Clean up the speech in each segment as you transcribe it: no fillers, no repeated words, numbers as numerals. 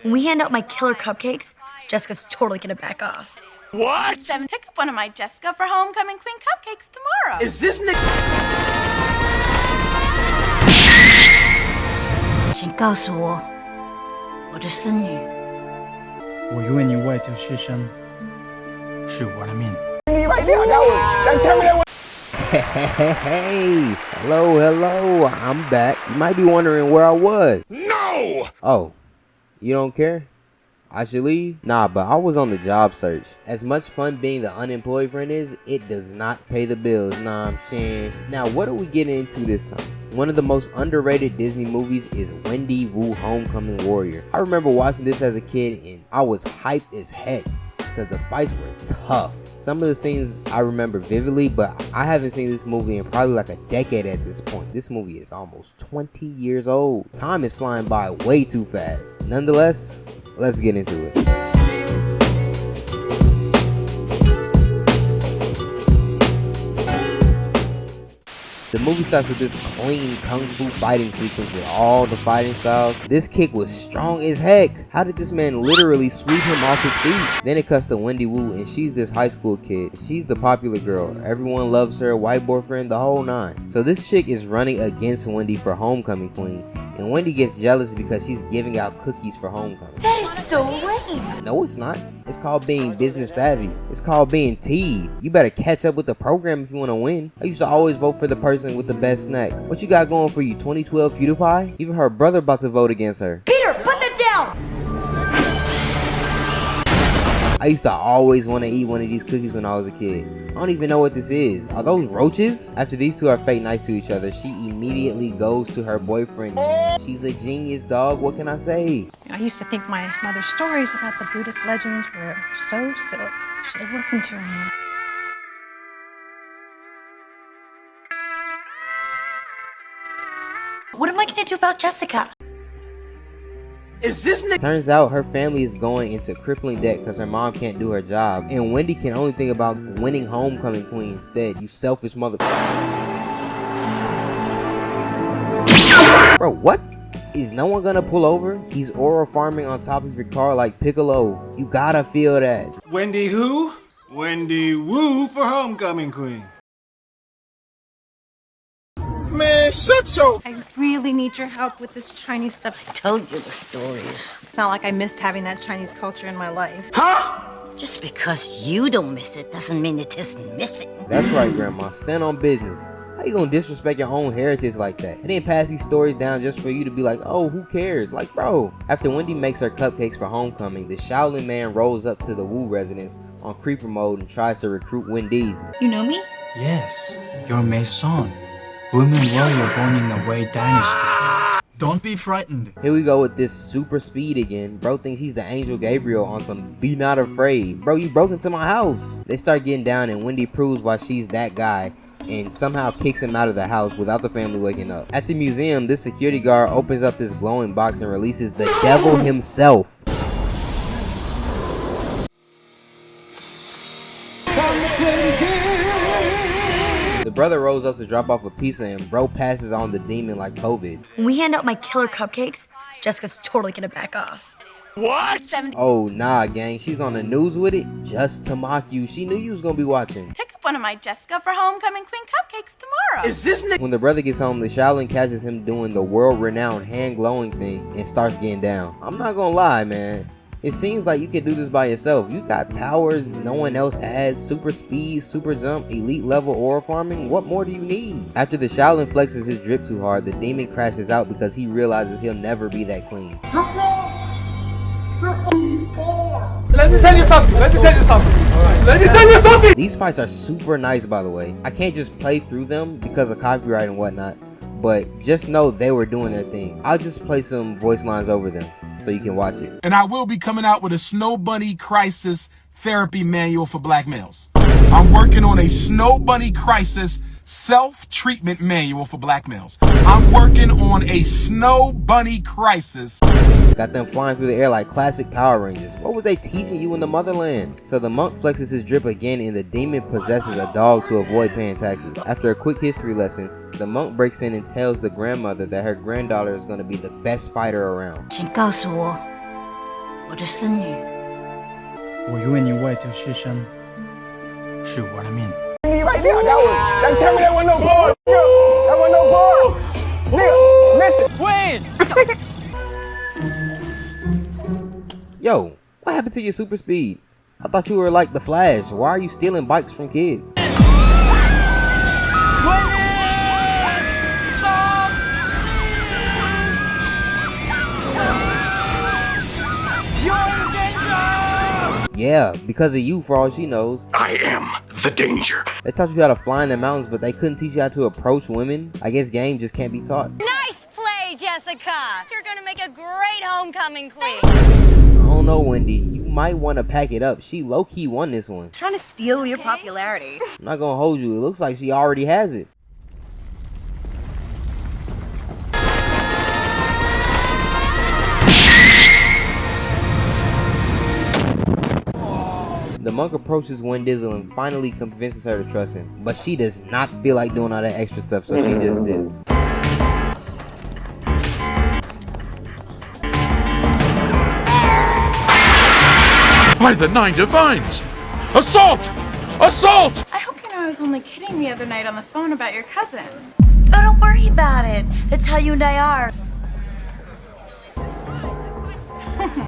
When we hand out my killer cupcakes, Jessica's totally gonna back off. What? 7, pick up one of my Jessica for Homecoming Queen cupcakes tomorrow. Is this Nick? 请告诉我，我的孙女。我愿意为这牺牲，是我的命。 Hey, hello, I'm back. You might be wondering where I was. No! Oh, you don't care? I should leave? Nah, but I was on the job search. As much fun being the unemployed friend is, it does not pay the bills, nah I'm saying. Now, what are we getting into this time? One of the most underrated Disney movies is Wendy Wu Homecoming Warrior. I remember watching this as a kid and I was hyped as heck because the fights were tough. Some of the scenes I remember vividly, but I haven't seen this movie in probably like a decade at this point. This movie is almost 20 years old. Time is flying by way too fast. Nonetheless, let's get into it. The movie starts with this clean kung fu fighting sequence with all the fighting styles. This kick was strong as heck. How did this man literally sweep him off his feet? Then it cuts to Wendy Wu and she's this high school kid. She's the popular girl. Everyone loves her, white boyfriend, the whole nine. So this chick is running against Wendy for Homecoming Queen. And Wendy gets jealous because she's giving out cookies for homecoming. That is so lame. No, it's not. It's called being business savvy. It's called being teed. You better catch up with the program if you want to win. I used to always vote for the person with the best snacks. What you got going for you, 2012 PewDiePie? Even her brother about to vote against her. Peter, put that down! I used to always want to eat one of these cookies when I was a kid. I don't even know what this is. Are those roaches? After these two are fake nice to each other, she immediately goes to her boyfriend. She's a genius, dog. What can I say? I used to think my mother's stories about the Buddhist legends were so silly. Should have listened to her more. What am I gonna do about Jessica? Is this Nick? Turns out her family is going into crippling debt because her mom can't do her job. And Wendy can only think about winning Homecoming Queen instead. You selfish mother... Bro, what? Is no one gonna pull over? He's oral farming on top of your car like Piccolo. You gotta feel that. Wendy who? Wendy Wu for Homecoming Queen. Man, shut your... I really need your help with this Chinese stuff. I told you the stories. It's not like I missed having that Chinese culture in my life. Huh? Just because you don't miss it doesn't mean it isn't missing. That's right, Grandma. Stand on business. How you gonna disrespect your own heritage like that? And then pass these stories down just for you to be like, oh, who cares? Like, bro. After Wendy makes her cupcakes for homecoming, the Shaolin man rolls up to the Wu residence on creeper mode and tries to recruit Wendy. You know me? Yes, your Maison, woman warrior born in the Wei Dynasty. Don't be frightened. Here we go with this super speed again. Bro thinks he's the Angel Gabriel on some be not afraid. Bro, you broke into my house. They start getting down and Wendy proves why she's that guy and somehow kicks him out of the house without the family waking up. At the museum, this security guard opens up this glowing box and releases the devil himself. The brother rolls up to drop off a pizza and bro passes on the demon like COVID. When we hand out my killer cupcakes, Jessica's totally gonna back off. What? 7, Oh nah, gang, she's on the news with it just to mock you. She knew you was gonna be watching. pick up one of my Jessica for Homecoming Queen cupcakes tomorrow. Is this Nick? When the brother gets home, the Shaolin catches him doing the world-renowned hand glowing thing and starts getting down. I'm not gonna lie, man. It seems like you can do this by yourself. You got powers no one else has, super speed, super jump, elite level oral farming. What more do you need? After the Shaolin flexes his drip too hard, the demon crashes out because he realizes he'll never be that clean. Let me tell you something. Let me tell you something. Let me tell you something. These fights are super nice, by the way. I can't just play through them because of copyright and whatnot, but just know they were doing their thing. I'll just play some voice lines over them so you can watch it. And I will be coming out with a Snow Bunny Crisis Therapy Manual for black males. I'm working on a Snow Bunny Crisis Self-Treatment Manual for black males. I'm working on a Snow Bunny Crisis. Got them flying through the air like classic Power Rangers. What were they teaching you in the motherland? So the monk flexes his drip again and the demon possesses a dog to avoid paying taxes. After a quick history lesson, the monk breaks in and tells the grandmother that her granddaughter is going to be the best fighter around. 请告诉我，我的孙女。我愿意为这牺牲，是我的命。 Me right there. That tell me that wasn't no ball. That wasn't no ball. Nigga, miss it. Wait! Yo, what happened to your super speed? I thought you were like the Flash. Why are you stealing bikes from kids? Yeah, because of you, for all she knows. I am the danger. They taught you how to fly in the mountains, but they couldn't teach you how to approach women. I guess game just can't be taught. Nice play, Jessica. You're gonna make a great homecoming queen. I don't know, Wendy. You might want to pack it up. She low-key won this one. Trying to steal your popularity. I'm not gonna hold you. It looks like she already has it. The monk approaches Wendizzle and finally convinces her to trust him. But she does not feel like doing all that extra stuff, so she just dips. By the nine divines! Assault! Assault! I hope you know I was only kidding the other night on the phone about your cousin. Oh, don't worry about it. That's how you and I are.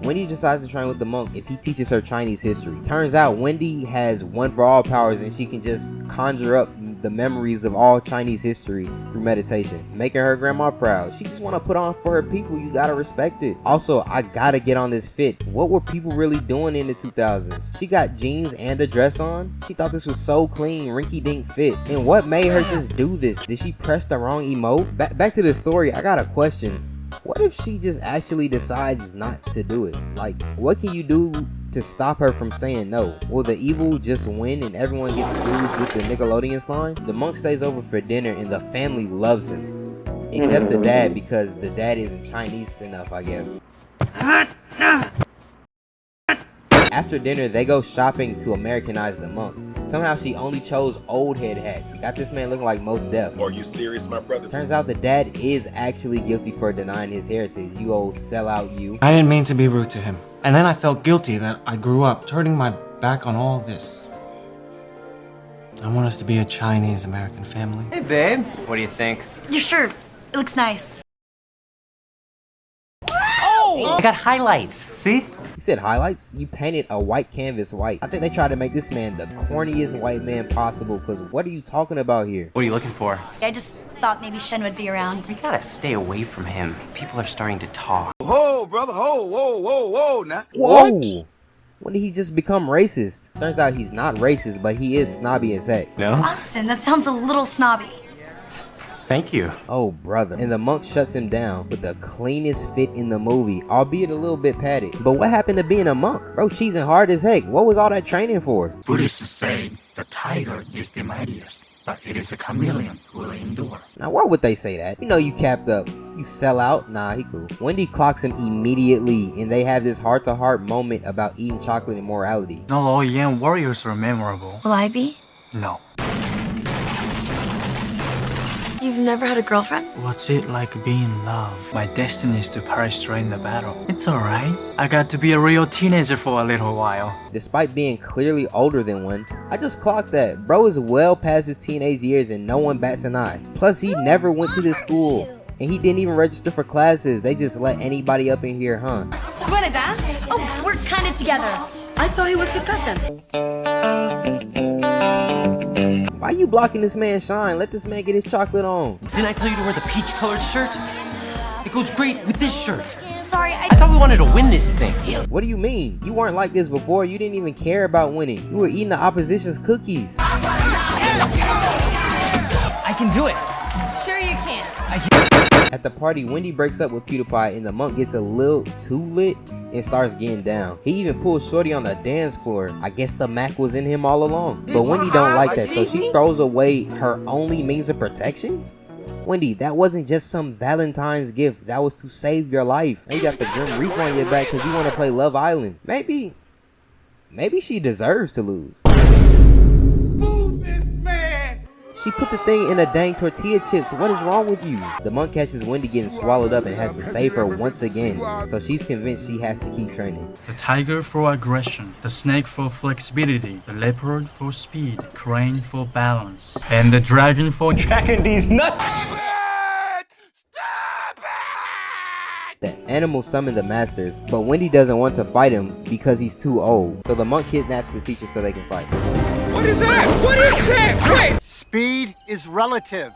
Wendy decides to train with the monk if he teaches her Chinese history. Turns out Wendy has one for all powers and she can just conjure up the memories of all Chinese history through meditation, making her grandma proud. She just want to put on for her people. You gotta respect it. Also, I gotta get on this fit. What were people really doing in the 2000s? She got jeans and a dress on. She thought this was so clean, rinky-dink fit. And what made her just do this? Did she press the wrong emote? Back to the story, I got a question. What if she just actually decides not to do it? Like, what can you do to stop her from saying no? Will the evil just win and everyone gets fused with the Nickelodeon slime? The monk stays over for dinner and the family loves him. Except the dad, because the dad isn't Chinese enough, I guess. After dinner, they go shopping to Americanize the monk. Somehow she only chose old head hats. Got this man looking like Mos Def. Are you serious, my brother? Turns out the dad is actually guilty for denying his heritage. You old sellout, you. I didn't mean to be rude to him. And then I felt guilty that I grew up turning my back on all this. I want us to be a Chinese-American family. Hey, babe. What do you think? Your shirt. It looks nice. I got highlights. See? You said highlights? You painted a white canvas white. I think they tried to make this man the corniest white man possible, because what are you talking about here? What are you looking for? I just thought maybe Shen would be around. You gotta stay away from him. People are starting to talk. Whoa, brother. Whoa, now. Whoa! When did he just become racist? Turns out he's not racist, but he is snobby as heck. No? Austin, that sounds a little snobby. Thank you. Oh, brother. And the monk shuts him down with the cleanest fit in the movie, albeit a little bit padded. But what happened to being a monk? Bro, cheesing hard as heck. What was all that training for? Buddhists say the tiger is the mightiest, but it is a chameleon who will endure. Now, why would they say that? You know you capped up. You sell out? Nah, he cool. Wendy clocks him immediately, and they have this heart-to-heart moment about eating chocolate and morality. Not all young warriors are memorable. Will I be? No. You've never had a girlfriend? What's it like being in love? My destiny is to perish during the battle. It's alright. I got to be a real teenager for a little while. Despite being clearly older than one, I just clocked that. Bro is well past his teenage years and no one bats an eye. Plus, he never went to this school. And he didn't even register for classes. They just let anybody up in here, huh? You wanna dance? Oh, we're kind of together. I thought he was your cousin. Why you blocking this man's shine? Let this man get his chocolate on. Didn't I tell you to wear the peach-colored shirt? It goes great with this shirt. Sorry, I thought we wanted to win this thing. What do you mean? You weren't like this before. You didn't even care about winning. You were eating the opposition's cookies. I can do it. Sure you can. At the party, Wendy breaks up with PewDiePie and the monk gets a little too lit and starts getting down. He even pulls Shorty on the dance floor. I guess the Mac was in him all along. But Wendy don't like that, so she throws away her only means of protection? Wendy, that wasn't just some Valentine's gift. That was to save your life. Now you got the Grim Reaper on your back because you want to play Love Island. Maybe she deserves to lose. Move this man! She put the thing in a dang tortilla chips. What is wrong with you? The monk catches Wendy getting swallowed up and has to save her once again. So she's convinced she has to keep training. The tiger for aggression, the snake for flexibility, the leopard for speed, crane for balance, and the dragon for jacking these nuts. The animals summon the masters, but Wendy doesn't want to fight him because he's too old. So the monk kidnaps the teacher so they can fight. What is that? What is that? Wait! Speed is relative.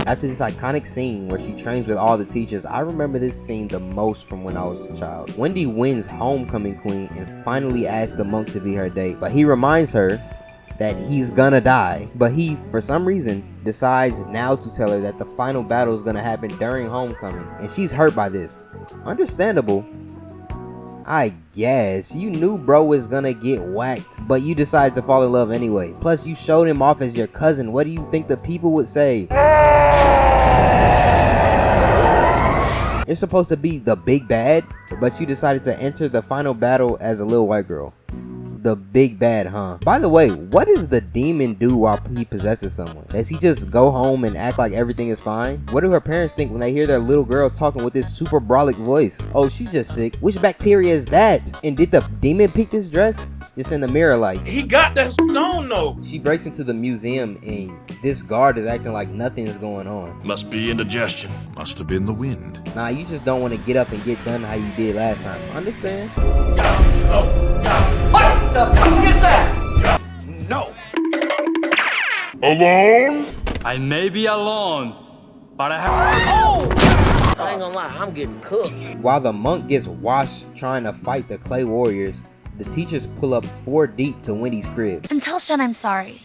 After this iconic scene where she trains with all the teachers, I remember this scene the most from when I was a child. Wendy wins homecoming queen and finally asks the monk to be her date, but he reminds her that he's gonna die. But he, for some reason, decides now to tell her that the final battle is gonna happen during homecoming, and she's hurt by this. Understandable, I guess. You knew bro was gonna get whacked, but you decided to fall in love anyway. Plus, you showed him off as your cousin. What do you think the people would say? You're supposed to be the big bad, but you decided to enter the final battle as a little white girl. The big bad, huh? By the way, what does the demon do while he possesses someone? Does he just go home and act like everything is fine? What do her parents think when they hear their little girl talking with this super brolic voice? Oh, she's just sick. Which bacteria is that? And did the demon pick this dress? Just in the mirror like, He got that stone though. she breaks into the museum and this guard is acting like nothing is going on. Must be indigestion. Must have been the wind. Nah, you just don't want to get up and get done how you did last time. Understand? What the fuck is that? No. Alone? I may be alone, but I have. I ain't gonna lie, I'm getting cooked. While the monk gets washed trying to fight the clay warriors, the teachers pull up 4 deep to Wendy's crib. And tell Shen I'm sorry.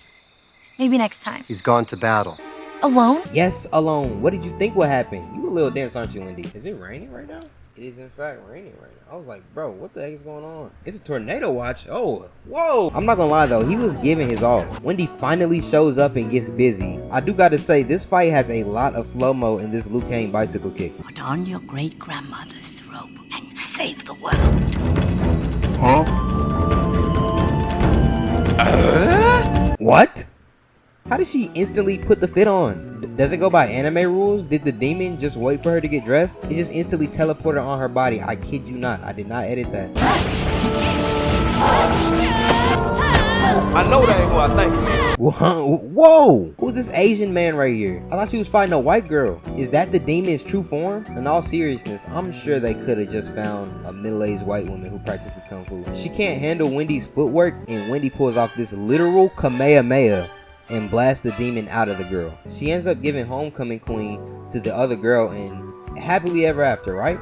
Maybe next time. He's gone to battle. Alone? Yes, alone. What did you think would happen? You a little dense, aren't you, Wendy? Is it raining right now? It is in fact raining right now. I was like, bro, what the heck is going on? It's a tornado watch. Oh, whoa. I'm not gonna lie though, he was giving his all. Wendy finally shows up and gets busy. I do gotta say, this fight has a lot of slow-mo in this Liu Kang bicycle kick. Put on your great-grandmother's robe and save the world. Huh? What? How did she instantly put the fit on? Does it go by anime rules? Did the demon just wait for her to get dressed? It just instantly teleported on her body. I kid you not. I did not edit that. I know that ain't what I think, man. Whoa! Who's this Asian man right here? I thought she was fighting a white girl. Is that the demon's true form? In all seriousness, I'm sure they could have just found a middle-aged white woman who practices kung fu. She can't handle Wendy's footwork, and Wendy pulls off this literal Kamehameha and blasts the demon out of the girl. She ends up giving homecoming queen to the other girl and happily ever after, right?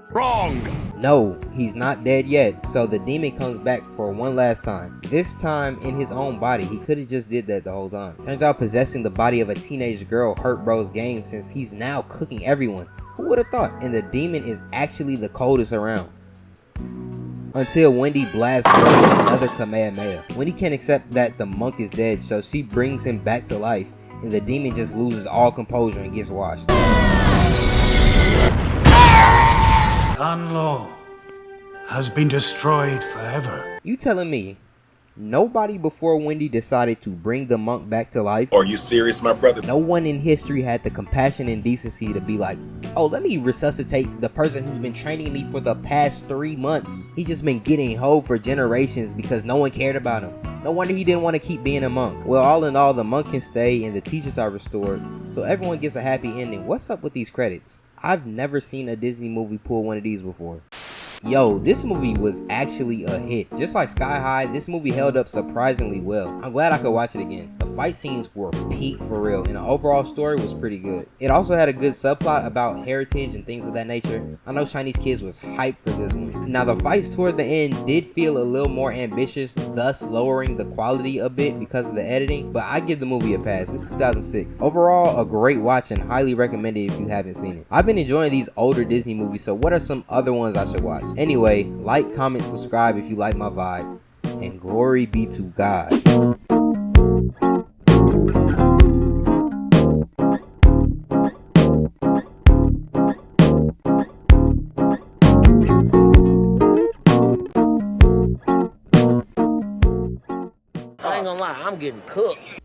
Wrong. No, he's not dead yet, so the demon comes back for one last time. This time in his own body. He could have just did that the whole time. Turns out possessing the body of a teenage girl hurt bro's game since he's now cooking everyone. Who would have thought? And the demon is actually the coldest around. Until Wendy blasts bro with another Kamehameha. Wendy can't accept that the monk is dead, so she brings him back to life, and the demon just loses all composure and gets washed. Danlo has been destroyed forever. You telling me nobody before Wendy decided to bring the monk back to life? Are you serious, my brother? No one in history had the compassion and decency to be like, oh, let me resuscitate the person who's been training me for the past 3 months. He just been getting hoed for generations because no one cared about him. No wonder he didn't want to keep being a monk. Well, all in all, the monk can stay and the teachers are restored, so everyone gets a happy ending. What's up with these credits? I've never seen a Disney movie pull one of these before. Yo, this movie was actually a hit. Just like Sky High, this movie held up surprisingly well. I'm glad I could watch it again. The fight scenes were peak for real, and the overall story was pretty good. It also had a good subplot about heritage and things of that nature. I know Chinese kids was hyped for this one. Now, the fights toward the end did feel a little more ambitious, thus lowering the quality a bit because of the editing, but I give the movie a pass. It's 2006. Overall, a great watch and highly recommended if you haven't seen it. I've been enjoying these older Disney movies, so what are some other ones I should watch? Anyway, like, comment, subscribe if you like my vibe, and glory be to God. getting cooked.